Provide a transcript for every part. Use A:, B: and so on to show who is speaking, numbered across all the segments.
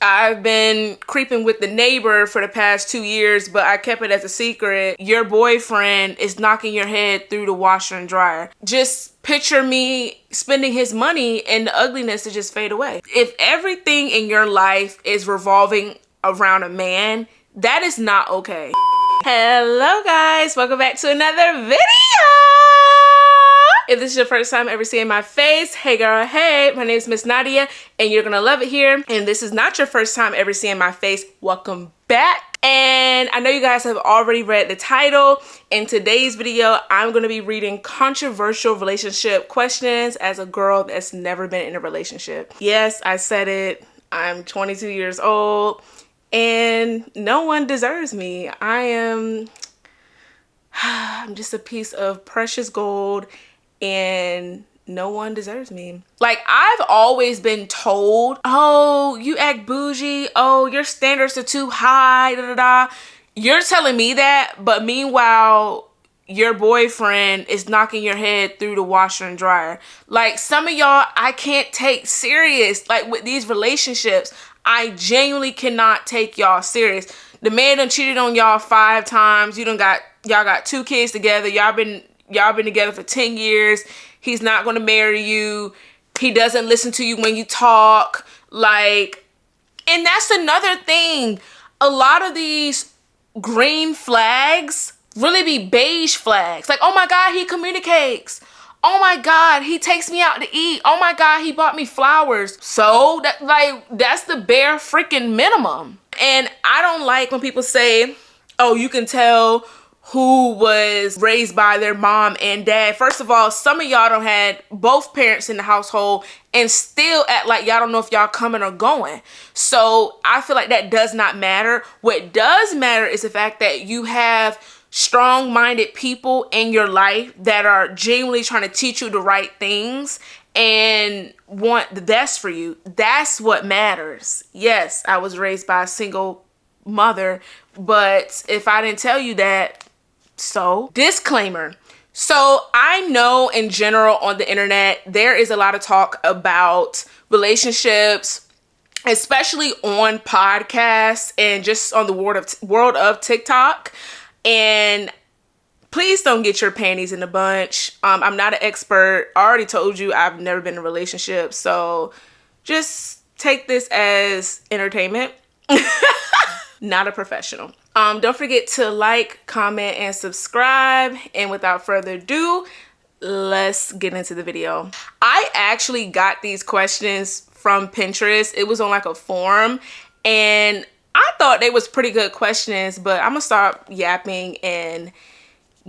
A: I've been creeping with the neighbor for the past 2 years, but I kept it as a secret. Your boyfriend is knocking your head through the washer and dryer. Just picture me spending his money and the ugliness to just fade away. If everything in your life is revolving around a man, that is not okay. Hello guys, welcome back to another video. If this is your first time ever seeing my face, hey girl, hey, my name is Miss Nadia and you're gonna love it here. And this is not your first time ever seeing my face, welcome back. And I know you guys have already read the title. In today's video, I'm gonna be reading controversial relationship questions as a girl that's never been in a relationship. Yes, I said it, I'm 22 years old and no one deserves me. I'm just a piece of precious gold and no one deserves me. Like, I've always been told, oh, you act bougie, oh, your standards are too high, da da da. You're telling me that, but meanwhile, your boyfriend is knocking your head through the washer and dryer. Like, some of y'all I can't take serious. Like, with these relationships, I genuinely cannot take y'all serious. The man done cheated on y'all 5 times. Y'all got 2 kids together. Y'all been together for 10 years. He's not gonna marry you. He doesn't listen to you when you talk. Like, and that's another thing. A lot of these green flags really be beige flags. Like, oh my God, he communicates. Oh my God, he takes me out to eat. Oh my God, he bought me flowers. So that's the bare freaking minimum. And I don't like when people say, oh, you can tell who was raised by their mom and dad. First of all, some of y'all don't had both parents in the household and still act like y'all don't know if y'all coming or going. So I feel like that does not matter. What does matter is the fact that you have strong-minded people in your life that are genuinely trying to teach you the right things and want the best for you. That's what matters. Yes, I was raised by a single mother, but if I didn't tell you that, so disclaimer. So I know in general on the internet, there is a lot of talk about relationships, especially on podcasts and just on the world of TikTok. And please don't get your panties in a bunch. I'm not an expert. I already told you I've never been in a relationship. So just take this as entertainment. Not a professional. Don't forget to like, comment, and subscribe. And without further ado, let's get into the video. I actually got these questions from Pinterest. It was on like a forum and I thought they was pretty good questions, but I'm gonna start yapping and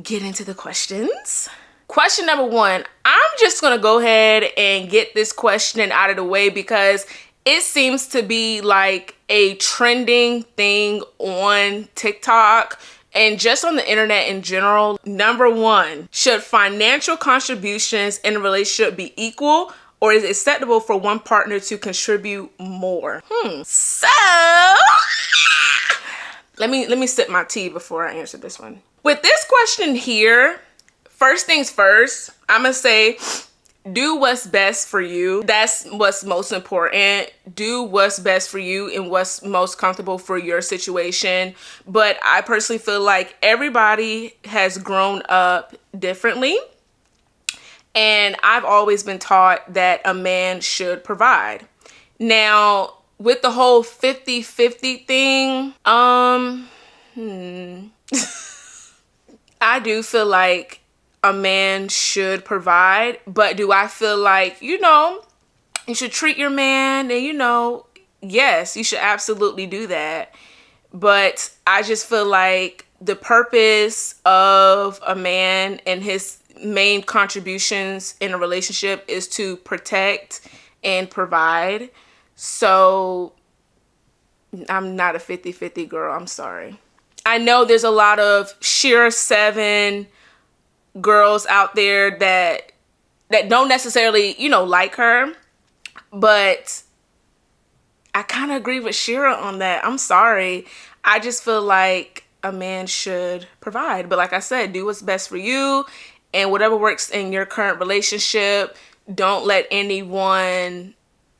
A: get into the questions. Question number 1, I'm just gonna go ahead and get this question out of the way because it seems to be like a trending thing on TikTok and just on the internet in general. Number 1, should financial contributions in a relationship be equal, or is it acceptable for one partner to contribute more? So let me sip my tea before I answer this one. With this question here, first things first, I'm gonna say do what's best for you. That's what's most important. Do what's best for you and what's most comfortable for your situation. But I personally feel like everybody has grown up differently. And I've always been taught that a man should provide. Now, with the whole 50-50 thing, I do feel like a man should provide, but do I feel like, you should treat your man and, yes, you should absolutely do that. But I just feel like the purpose of a man and his main contributions in a relationship is to protect and provide. So I'm not a 50-50 girl. I'm sorry. I know there's a lot of Sheer 7 girls out there that don't necessarily, like her, but I kind of agree with Shira on that. I'm sorry. I just feel like a man should provide. But like I said, do what's best for you and whatever works in your current relationship. Don't let anyone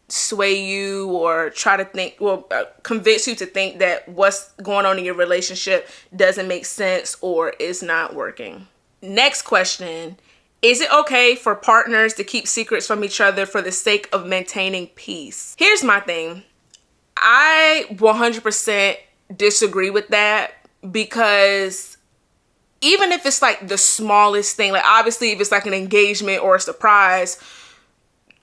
A: sway you or try to think, well, convince you to think that what's going on in your relationship doesn't make sense or is not working. Next question. Is it okay for partners to keep secrets from each other for the sake of maintaining peace? Here's my thing. I 100% disagree with that, because even if it's like the smallest thing, like obviously if it's like an engagement or a surprise,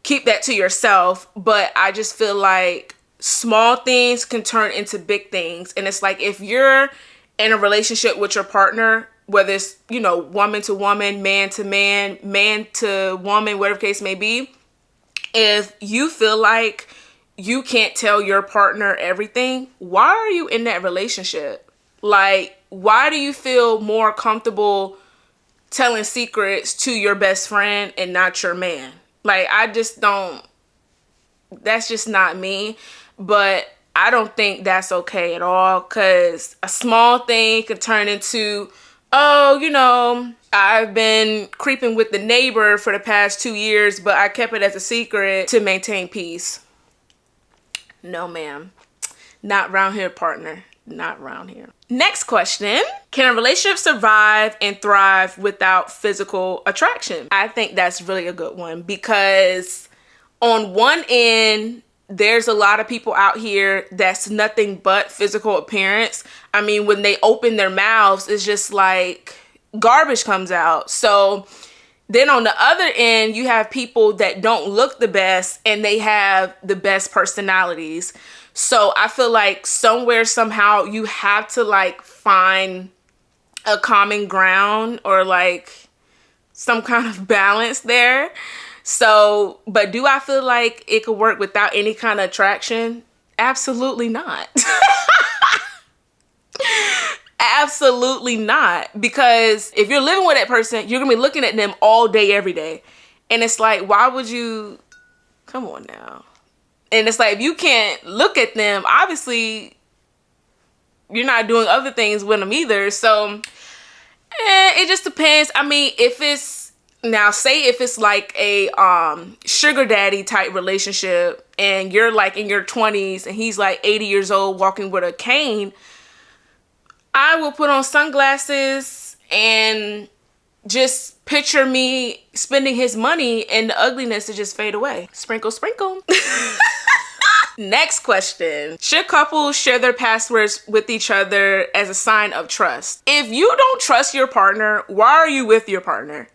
A: keep that to yourself. But I just feel like small things can turn into big things. And it's like, if you're in a relationship with your partner, whether it's, you know, woman to woman, man to man, man to woman, whatever the case may be, if you feel like you can't tell your partner everything, why are you in that relationship? Like, why do you feel more comfortable telling secrets to your best friend and not your man? Like, I just don't, that's just not me. But I don't think that's okay at all, because a small thing could turn into, oh, you know, I've been creeping with the neighbor for the past 2 years, but I kept it as a secret to maintain peace. No, ma'am. Not round here, partner. Not round here. Next question. Can a relationship survive and thrive without physical attraction? I think that's really a good one, because on one end, there's a lot of people out here that's nothing but physical appearance. I mean, when they open their mouths, it's just like garbage comes out. So then on the other end, you have people that don't look the best and they have the best personalities. So I feel like somewhere, somehow, you have to like find a common ground or like some kind of balance there. So, but do I feel like it could work without any kind of attraction? Absolutely not. Absolutely not. Because if you're living with that person, you're gonna be looking at them all day, every day. And it's like, why would you, come on now. And it's like, if you can't look at them, obviously you're not doing other things with them either. So it just depends. I mean, if it's, now say if it's like a sugar daddy type relationship and you're like in your 20s and he's like 80 years old walking with a cane, I will put on sunglasses and just picture me spending his money and the ugliness to just fade away. Sprinkle, sprinkle. Next question. Should couples share their passwords with each other as a sign of trust? If you don't trust your partner, why are you with your partner?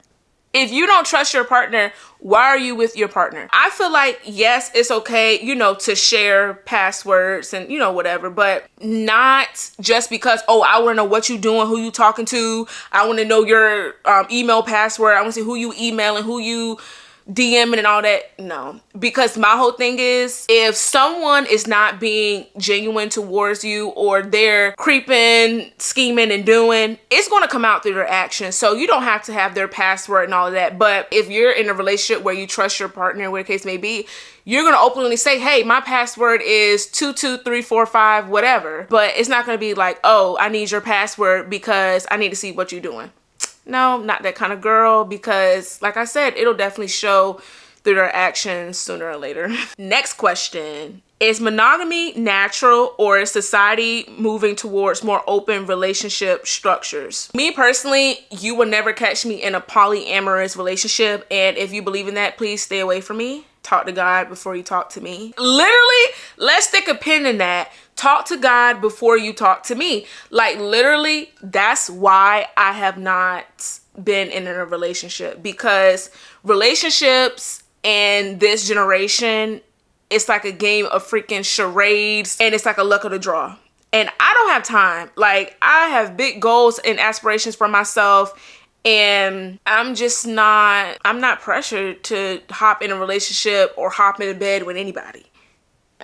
A: If you don't trust your partner, why are you with your partner? I feel like, yes, it's okay, you know, to share passwords and, you know, whatever, but not just because, oh, I want to know what you doing, who you talking to. I want to know your email password. I want to see who you emailing, who you DMing and all that. No, because my whole thing is, if someone is not being genuine towards you, or they're creeping, scheming and doing, it's going to come out through their actions. So you don't have to have their password and all of that. But if you're in a relationship where you trust your partner, whatever the case may be, you're going to openly say, hey, my password is 22345, whatever. But it's not going to be like, oh, I need your password because I need to see what you're doing. No, not that kind of girl, because like I said, it'll definitely show through their actions sooner or later. Next question. Is monogamy natural, or is society moving towards more open relationship structures? Me personally, you will never catch me in a polyamorous relationship. And if you believe in that, please stay away from me. Talk to God before you talk to me. Literally, let's stick a pin in that. Talk to God before you talk to me. Like, literally, that's why I have not been in a relationship, because relationships in this generation, it's like a game of freaking charades, and it's like a luck of the draw. And I don't have time. Like, I have big goals and aspirations for myself, and I'm not pressured to hop in a relationship or hop in a bed with anybody.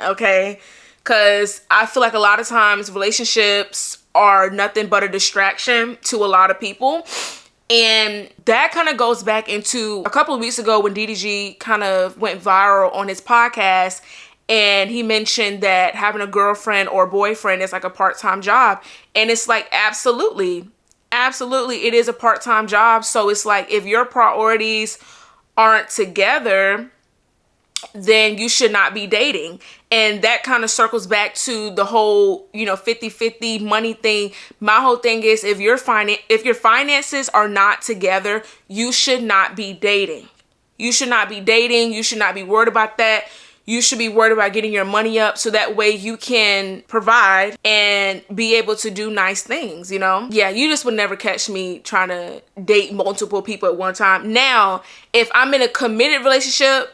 A: Okay? Because I feel like a lot of times relationships are nothing but a distraction to a lot of people. And that kind of goes back into a couple of weeks ago when DDG kind of went viral on his podcast. And he mentioned that having a girlfriend or boyfriend is like a part-time job. And it's like, absolutely, it is a part-time job. So it's like, if your priorities aren't together, then you should not be dating. And that kind of circles back to the whole, 50-50 money thing. My whole thing is, if your finances are not together, you should not be dating. You should not be dating. You should not be worried about that. You should be worried about getting your money up so that way you can provide and be able to do nice things, Yeah, you just would never catch me trying to date multiple people at one time. Now, if I'm in a committed relationship,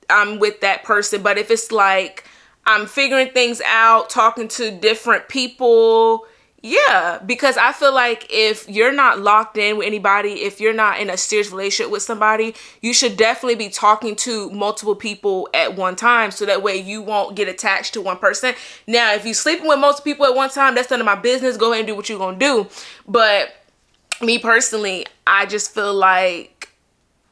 A: I'm with that person. But if it's like I'm figuring things out, talking to different people, yeah, because I feel like if you're not locked in with anybody, if you're not in a serious relationship with somebody, you should definitely be talking to multiple people at one time so that way you won't get attached to one person. Now, if you're sleeping with multiple people at one time, that's none of my business. Go ahead and do what you're gonna do. But me personally, I just feel like,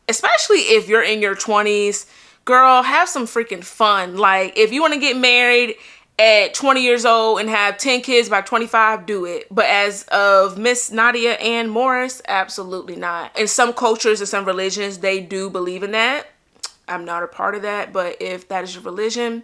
A: especially if you're in your 20s, girl, have some freaking fun. Like, if you want to get married at 20 years old and have 10 kids by 25, do it. But as of Miss Nadia Ann Morris, absolutely not. In some cultures and some religions, they do believe in that. I'm not a part of that, but if that is your religion,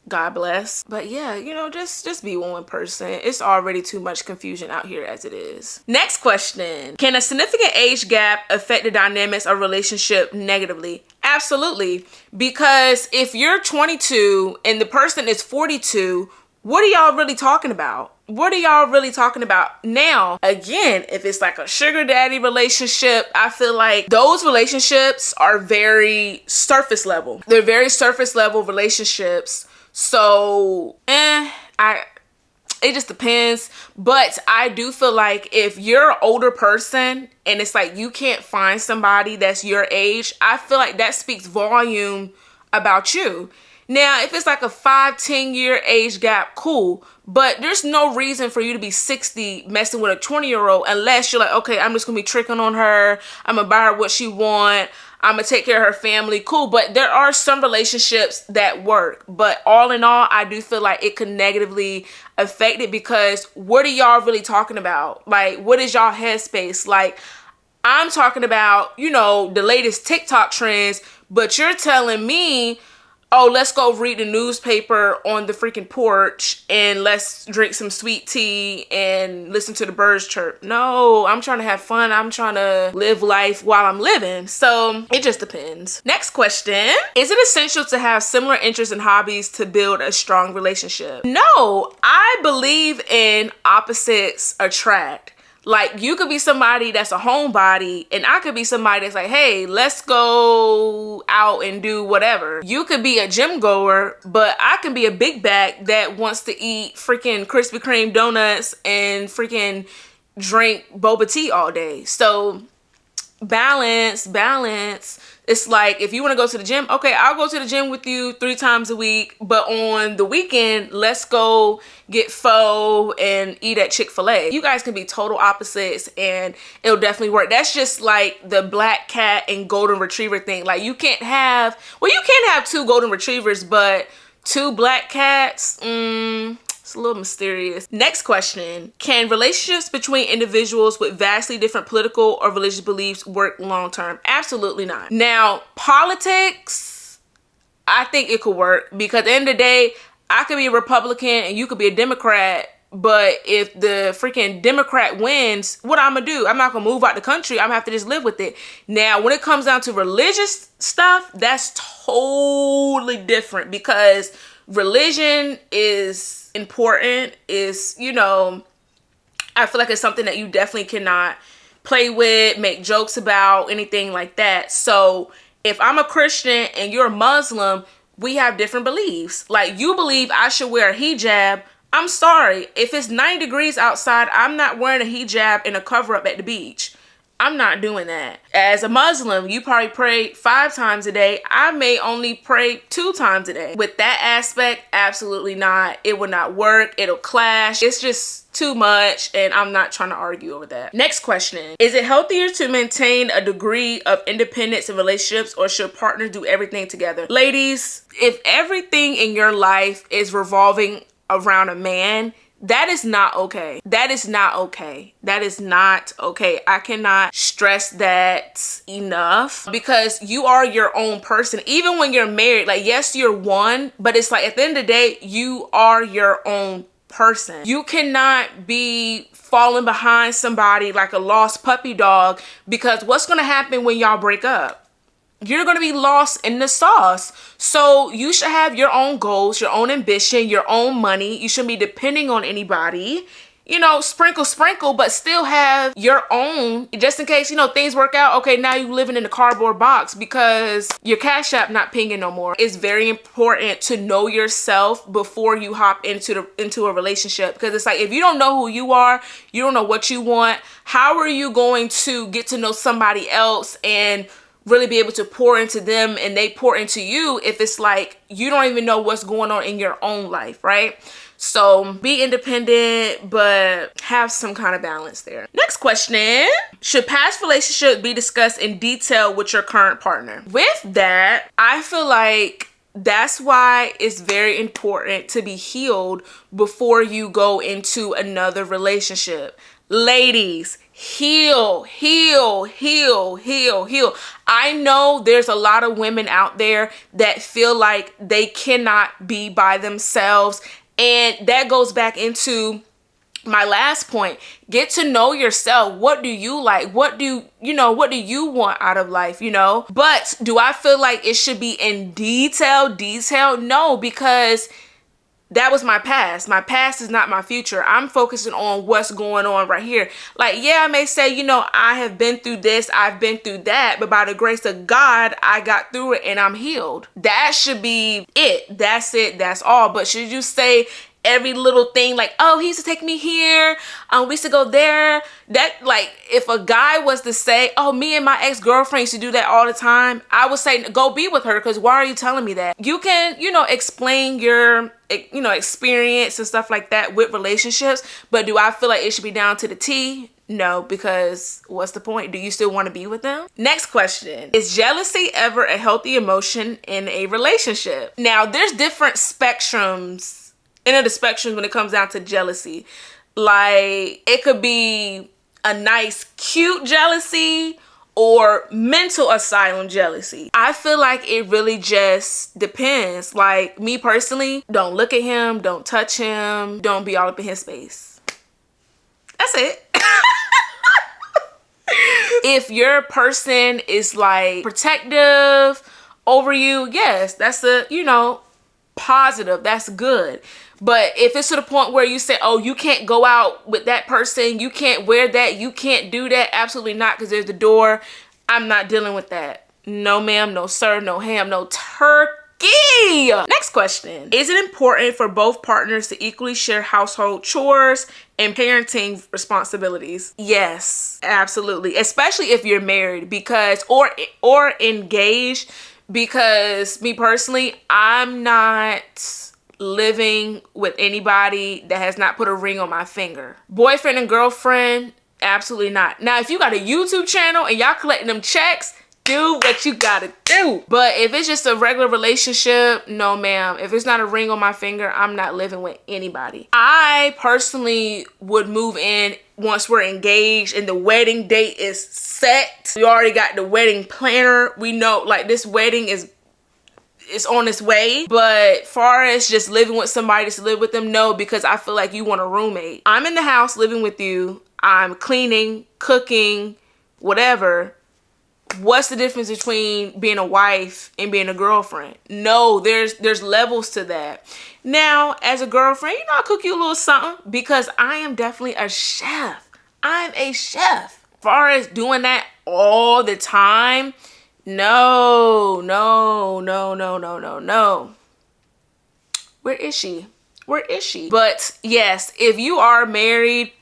A: God bless. But yeah, just be one person. It's already too much confusion out here as it is. Next question. Can a significant age gap affect the dynamics of a relationship negatively? Absolutely. Because if you're 22 and the person is 42, what are y'all really talking about? What are y'all really talking about? Now, again, if it's like a sugar daddy relationship, I feel like those relationships are very surface level. They're very surface level relationships. So, it just depends. But I do feel like if you're an older person and it's like you can't find somebody that's your age, I feel like that speaks volume about you. Now, if it's like a 5-10 year age gap, cool. But there's no reason for you to be 60 messing with a 20-year-old unless you're like, okay, I'm just gonna be tricking on her. I'm gonna buy her what she want. I'm gonna take care of her family. Cool. But there are some relationships that work. But all in all, I do feel like it could negatively affect it, because what are y'all really talking about? Like, what is y'all headspace? Like, I'm talking about, the latest TikTok trends, but you're telling me, oh, let's go read the newspaper on the freaking porch and let's drink some sweet tea and listen to the birds chirp. No, I'm trying to have fun. I'm trying to live life while I'm living. So it just depends. Next question. Is it essential to have similar interests and hobbies to build a strong relationship? No, I believe in opposites attract. Like, you could be somebody that's a homebody and I could be somebody that's like, hey, let's go out and do whatever. You could be a gym goer, but I can be a big back that wants to eat freaking Krispy Kreme donuts and freaking drink boba tea all day. So balance. It's like, if you want to go to the gym, okay, I'll go to the gym with you 3 times a week, but on the weekend, let's go get pho and eat at Chick-fil-A. You guys can be total opposites and it'll definitely work. That's just like the black cat and golden retriever thing. Like, you can have 2 golden retrievers, but 2 black cats, it's a little mysterious. Next question. Can relationships between individuals with vastly different political or religious beliefs work long term? Absolutely not. Now, politics, I think it could work, because at the end of the day, I could be a Republican and you could be a Democrat, but if the freaking Democrat wins, what I'm gonna do? I'm not gonna move out the country. I'm gonna have to just live with it. Now, when it comes down to religious stuff, that's totally different, because religion is important. I feel like it's something that you definitely cannot play with, make jokes about, anything like that. So if I'm a Christian and you're a Muslim, we have different beliefs. Like, you believe I should wear a hijab. I'm sorry, if it's 90 degrees outside, I'm not wearing a hijab and a cover up at the beach. I'm not doing that. As a Muslim, you probably pray 5 times a day. I may only pray 2 times a day. With that aspect, absolutely not. It will not work. It'll clash. It's just too much, and I'm not trying to argue over that. Next question. Is it healthier to maintain a degree of independence in relationships, or should partners do everything together? Ladies, if everything in your life is revolving around a man, That is not okay. That is not okay. That is not okay. I cannot stress that enough, because you are your own person. Even when you're married, like, yes, you're one, but it's like at the end of the day, you are your own person. You cannot be falling behind somebody like a lost puppy dog, because what's going to happen when y'all break up? You're going to be lost in the sauce. So you should have your own goals, your own ambition, your own money. You shouldn't be depending on anybody. You know, sprinkle, but still have your own, just in case, you know, things work out. Okay, now you living in a cardboard box because your Cash App not pinging no more. It's very important to know yourself before you hop into a relationship, because it's like, if you don't know who you are, you don't know what you want, how are you going to get to know somebody else and really be able to pour into them and they pour into you if it's like you don't even know what's going on in your own life, right? So be independent, but have some kind of balance there. Next question: should past relationships be discussed in detail with your current partner? With that, I feel like that's why it's very important to be healed before you go into another relationship. Ladies, heal. I know there's a lot of women out there that feel like they cannot be by themselves. And that goes back into my last point. Get to know yourself. What do you like? What do you want out of life, you know? But do I feel like it should be in detail? No, because that was my past. My past is not my future. I'm focusing on what's going on right here. Like, yeah, I may say, you know, I have been through this, I've been through that, but by the grace of God, I got through it and I'm healed. That should be it. That's it. That's all. But should you say every little thing, like, oh, he used to take me here, we used to go there? That, like, if a guy was to say, oh, me and my ex-girlfriend used to do that all the time, I would say, go be with her, because why are you telling me that? You can, you know, explain your, you know, experience and stuff like that with relationships, but do I feel like it should be down to the T? No, because what's the point? Do you still want to be with them? Next question: is jealousy ever a healthy emotion in a relationship? Now, there's different spectrums of the spectrum when it comes down to jealousy. Like, it could be a nice, cute jealousy or mental asylum jealousy. I feel like it really just depends. Like, me personally, don't look at him, don't touch him, don't be all up in his space. That's it. If your person is like protective over you, yes, that's a, you know, positive, that's good. But if it's to the point where you say, oh, you can't go out with that person, you can't wear that, you can't do that, absolutely not, because there's the door, I'm not dealing with that. No ma'am, no sir, no ham, no turkey. Next question: is it important for both partners to equally share household chores and parenting responsibilities? Yes, absolutely, especially if you're married, because or engaged, because me personally, I'm not living with anybody that has not put a ring on my finger. Boyfriend and girlfriend, absolutely not. Now, if you got a YouTube channel and y'all collecting them checks, do what you gotta do. But if it's just a regular relationship, no ma'am. If it's not a ring on my finger, I'm not living with anybody. I personally would move in once we're engaged and the wedding date is set. We already got the wedding planner. We know, like, this wedding is on its way. But far as just living with somebody to live with them, no, because I feel like you want a roommate. I'm in the house living with you. I'm cleaning, cooking, whatever. What's the difference between being a wife and being a girlfriend? No, there's levels to that. Now, as a girlfriend, you know, I'll cook you a little something, because I am definitely a chef. I'm a chef. As far as doing that all the time, no. Where is she? But yes, if you are married,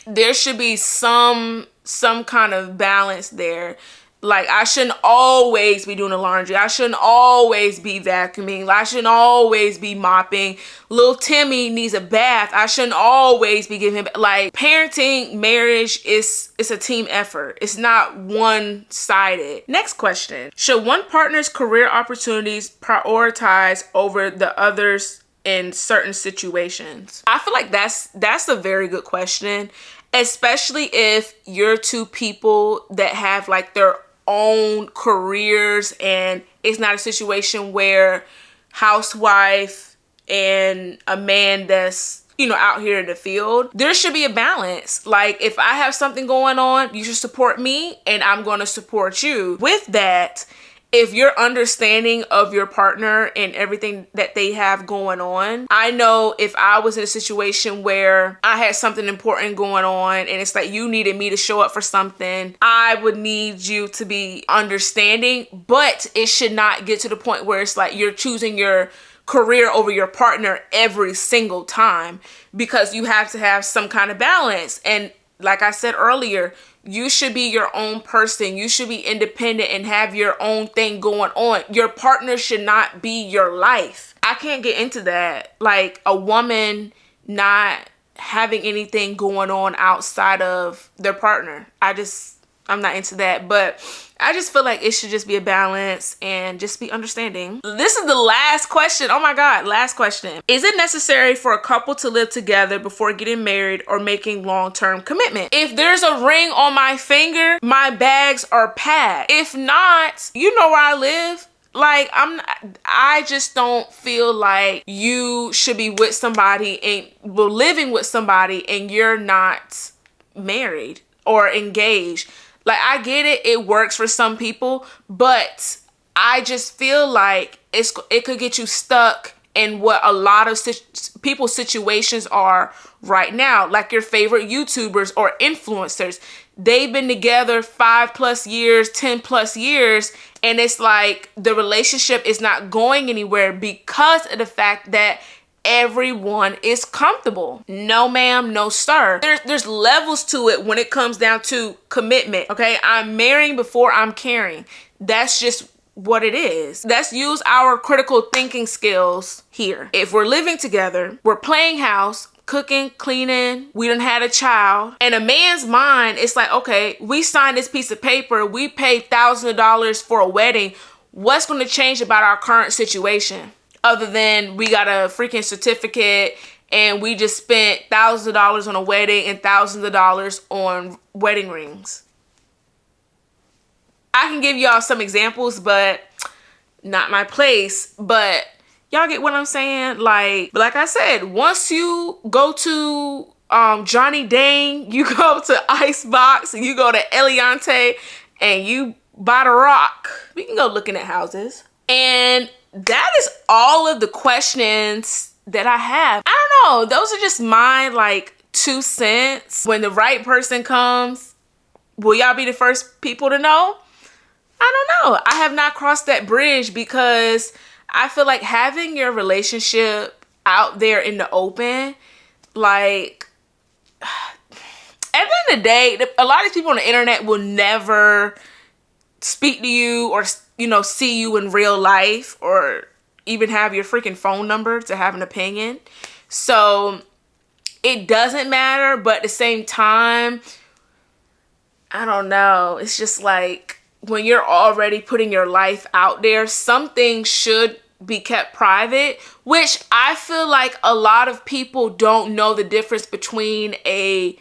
A: there should be some kind of balance there. Like, I shouldn't always be doing the laundry. I shouldn't always be vacuuming. I shouldn't always be mopping. Little Timmy needs a bath. I shouldn't always be giving him, like, parenting, marriage it's a team effort. It's not one-sided. Next question: should one partner's career opportunities prioritize over the other's in certain situations? I feel like that's a very good question, especially if you're two people that have like their own careers and it's not a situation where housewife and a man that's, you know, out here in the field. There should be a balance. Like, if I have something going on, you should support me and I'm going to support you. With that, if you're understanding of your partner and everything that they have going on, I know if I was in a situation where I had something important going on and it's like you needed me to show up for something, I would need you to be understanding, but it should not get to the point where it's like you're choosing your career over your partner every single time, because you have to have some kind of balance. And like I said earlier, you should be your own person. You should be independent and have your own thing going on. Your partner should not be your life. I can't get into that. Like, a woman not having anything going on outside of their partner. I'm not into that. But I just feel like it should just be a balance and just be understanding. This is the last question. Oh my God, last question. Is it necessary for a couple to live together before getting married or making long-term commitment? If there's a ring on my finger, my bags are packed. If not, you know where I live. Like, I just don't feel like you should be with somebody and living with somebody and you're not married or engaged. Like, I get it, it works for some people, but I just feel like it could get you stuck in what a lot of people's situations are right now. Like your favorite YouTubers or influencers, they've been together 5+ years, 10+ years, and it's like the relationship is not going anywhere because of the fact that everyone is comfortable. No ma'am, no sir. There's levels to it when it comes down to commitment, okay? I'm marrying before I'm caring. That's just what it is. Let's use our critical thinking skills here. If we're living together, we're playing house, cooking, cleaning, we done had a child, and a man's mind, it's like, okay, we signed this piece of paper, we paid thousands of dollars for a wedding. What's going to change about our current situation? Other than we got a freaking certificate and we just spent thousands of dollars on a wedding and thousands of dollars on wedding rings. I can give y'all some examples, but not my place. But y'all get what I'm saying? Like I said, once you go to Johnny Dang, you go to Icebox, and you go to Eliante, and you buy the rock, we can go looking at houses. And that is all of the questions that I have. I don't know. Those are just my like 2 cents. When the right person comes, will y'all be the first people to know? I don't know. I have not crossed that bridge because I feel like having your relationship out there in the open, like, at the end of the day, a lot of these people on the internet will never speak to you or, you know, see you in real life or even have your freaking phone number to have an opinion. So it doesn't matter, but at the same time, I don't know. It's just like when you're already putting your life out there, some things should be kept private, which I feel like a lot of people don't know the difference between a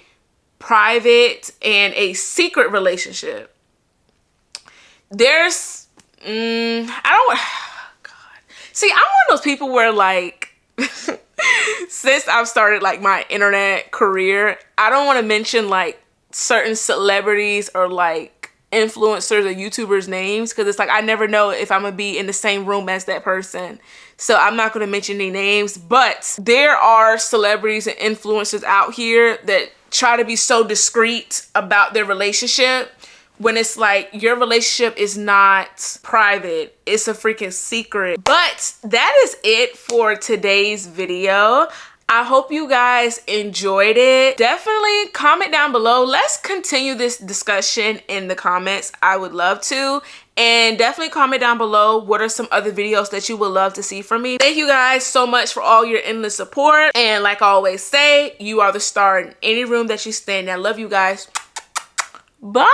A: private and a secret relationship. There's, God. See, I'm one of those people where like, since I've started like my internet career, I don't want to mention like certain celebrities or like influencers or YouTubers names, because it's like I never know if I'm gonna be in the same room as that person. So I'm not gonna mention any names, but there are celebrities and influencers out here that try to be so discreet about their relationship when it's like your relationship is not private, it's a freaking secret. But that is it for today's video. I hope you guys enjoyed it. Definitely comment down below. Let's continue this discussion in the comments. I would love to. And definitely comment down below what are some other videos that you would love to see from me. Thank you guys so much for all your endless support. And like I always say, you are the star in any room that you stand in. I love you guys. Bye.